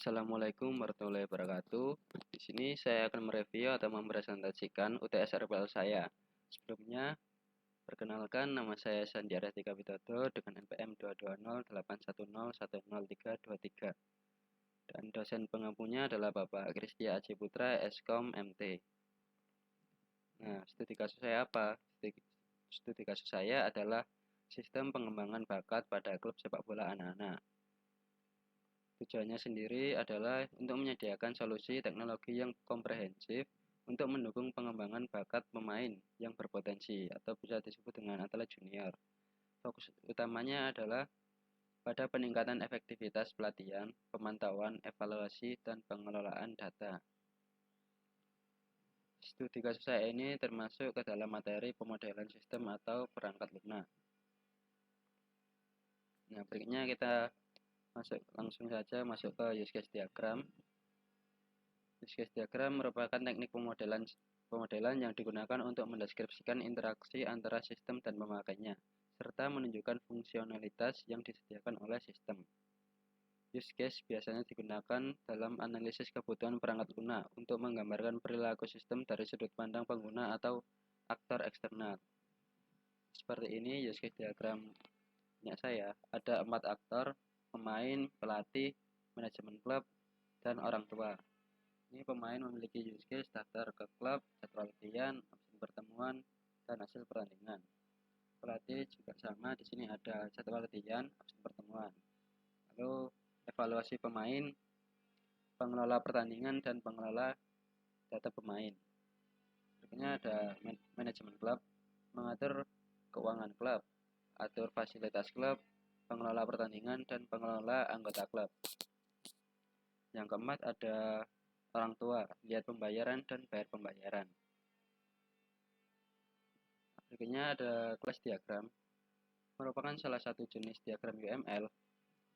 Assalamualaikum warahmatullahi wabarakatuh. Di sini saya akan mereview atau mempresentasikan UTS RPL saya. Sebelumnya, perkenalkan nama saya Sandi Tika Widodo dengan NPM 22081010323 dan dosen pengampunya adalah Bapak Kristia Aji Putra, Eskom MT. Nah, studi kasus saya apa? Studi kasus saya adalah sistem pengembangan bakat pada klub sepak bola anak-anak. Tujuannya sendiri adalah untuk menyediakan solusi teknologi yang komprehensif untuk mendukung pengembangan bakat pemain yang berpotensi atau bisa disebut dengan atlet junior. Fokus utamanya adalah pada peningkatan efektivitas pelatihan, pemantauan, evaluasi, dan pengelolaan data. Studi kasus saya ini termasuk ke dalam materi pemodelan sistem atau perangkat lunak. Nah, berikutnya kita langsung saja masuk ke use case diagram. Use case diagram merupakan teknik pemodelan yang digunakan untuk mendeskripsikan interaksi antara sistem dan pemakainya, serta menunjukkan fungsionalitas yang disediakan oleh sistem. Use case biasanya digunakan dalam analisis kebutuhan perangkat lunak untuk menggambarkan perilaku sistem dari sudut pandang pengguna atau aktor eksternal. Seperti ini use case diagramnya saya. Ada 4 aktor: pemain, pelatih, manajemen klub, dan orang tua. Ini pemain memiliki use case daftar ke klub, jadwal latihan, absen pertemuan, dan hasil pertandingan. Pelatih juga sama, di sini ada jadwal latihan, absen pertemuan. Lalu evaluasi pemain, pengelola pertandingan, dan pengelola data pemain. Berikutnya ada manajemen klub, mengatur keuangan klub, atur fasilitas klub, pengelola pertandingan, dan pengelola anggota klub. Yang keempat ada orang tua, lihat pembayaran dan bayar pembayaran. Berikutnya ada kelas diagram, merupakan salah satu jenis diagram UML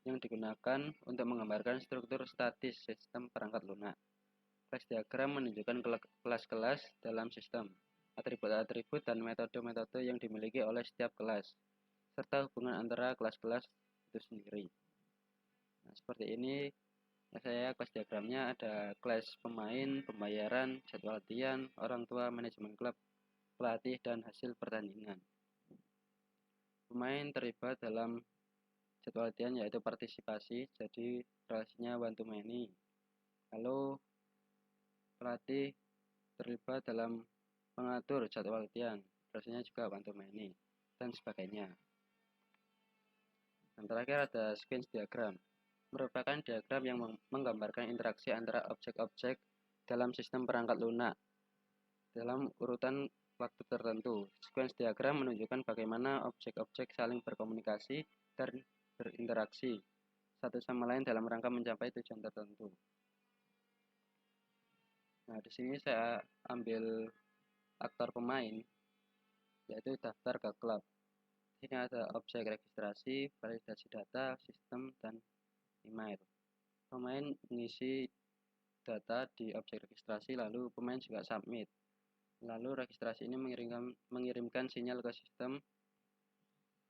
yang digunakan untuk menggambarkan struktur statis sistem perangkat lunak. Kelas diagram menunjukkan kelas-kelas dalam sistem, atribut-atribut dan metode-metode yang dimiliki oleh setiap kelas, serta hubungan antara kelas-kelas itu sendiri. Nah, seperti ini saya kelas diagramnya ada kelas pemain, pembayaran, jadwal latihan, orang tua, manajemen klub, pelatih, dan hasil pertandingan. Pemain terlibat dalam jadwal latihan yaitu partisipasi, jadi relasinya one to many. Lalu pelatih terlibat dalam mengatur jadwal latihan, relasinya juga one to many, dan sebagainya. Dan terakhir ada sequence diagram, merupakan diagram yang menggambarkan interaksi antara objek-objek dalam sistem perangkat lunak dalam urutan waktu tertentu. Sequence diagram menunjukkan bagaimana objek-objek saling berkomunikasi dan berinteraksi satu sama lain dalam rangka mencapai tujuan tertentu. Nah, di sini saya ambil aktor pemain, yaitu daftar ke klub. Di sini ada objek registrasi, validasi data, sistem, dan email. Pemain mengisi data di objek registrasi, lalu pemain juga submit. Lalu registrasi ini mengirimkan sinyal ke sistem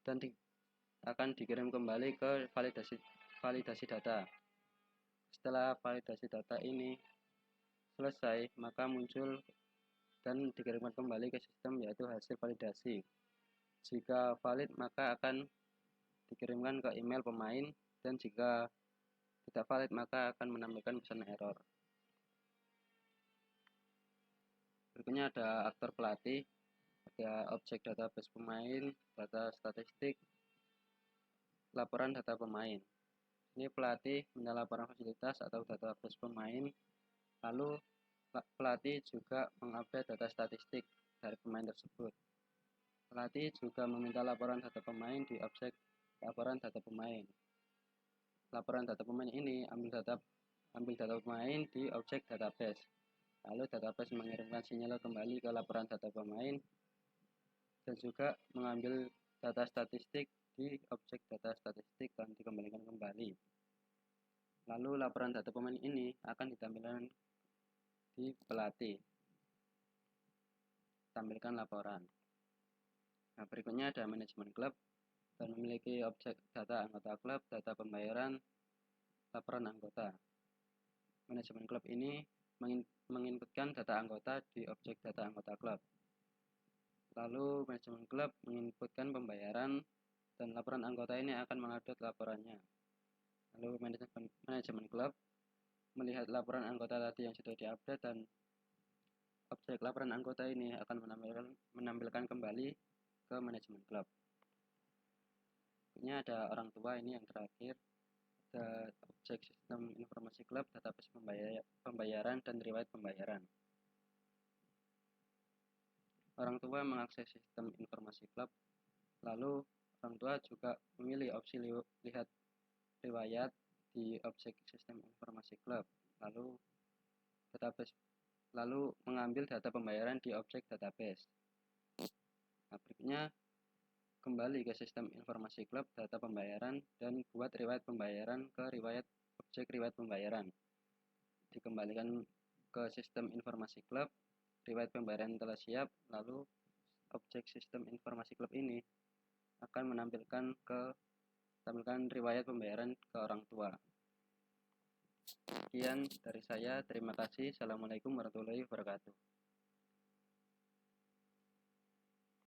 dan akan dikirim kembali ke validasi data. Setelah validasi data ini selesai, maka muncul dan dikirimkan kembali ke sistem yaitu hasil validasi. Jika valid, maka akan dikirimkan ke email pemain, dan jika tidak valid, maka akan menampilkan pesan error. Berikutnya ada aktor pelatih, ada objek database pemain, data statistik, laporan data pemain. Ini pelatih minta laporan fasilitas atau database pemain, lalu pelatih juga mengupdate data statistik dari pemain tersebut. Pelatih juga meminta laporan data pemain di objek laporan data pemain. Laporan data pemain ini ambil data pemain di objek database. Lalu database mengirimkan sinyal kembali ke laporan data pemain dan juga mengambil data statistik di objek data statistik dan dikembalikan kembali. Lalu laporan data pemain ini akan ditampilkan di pelatih. Tampilkan laporan. Nah, berikutnya ada manajemen klub dan memiliki objek data anggota klub, data pembayaran, laporan anggota. manajemen klub ini menginputkan data anggota di objek data anggota klub. Lalu manajemen klub menginputkan pembayaran dan laporan anggota ini akan mengupdate laporannya. Lalu manajemen klub melihat laporan anggota tadi yang sudah diupdate dan objek laporan anggota ini akan menampilkan kembali ke manajemen klub. Ini ada orang tua, ini yang terakhir. Ada objek sistem informasi klub, database pembayaran, dan riwayat pembayaran. Orang tua mengakses sistem informasi klub, lalu orang tua juga memilih opsi lihat riwayat di objek sistem informasi klub, lalu mengambil data pembayaran di objek database. Nah, berikutnya kembali ke sistem informasi klub, data pembayaran, dan buat riwayat pembayaran ke objek riwayat pembayaran. Dikembalikan ke sistem informasi klub, riwayat pembayaran telah siap, lalu objek sistem informasi klub ini akan menampilkan riwayat pembayaran ke orang tua. Sekian dari saya, terima kasih. Assalamualaikum warahmatullahi wabarakatuh.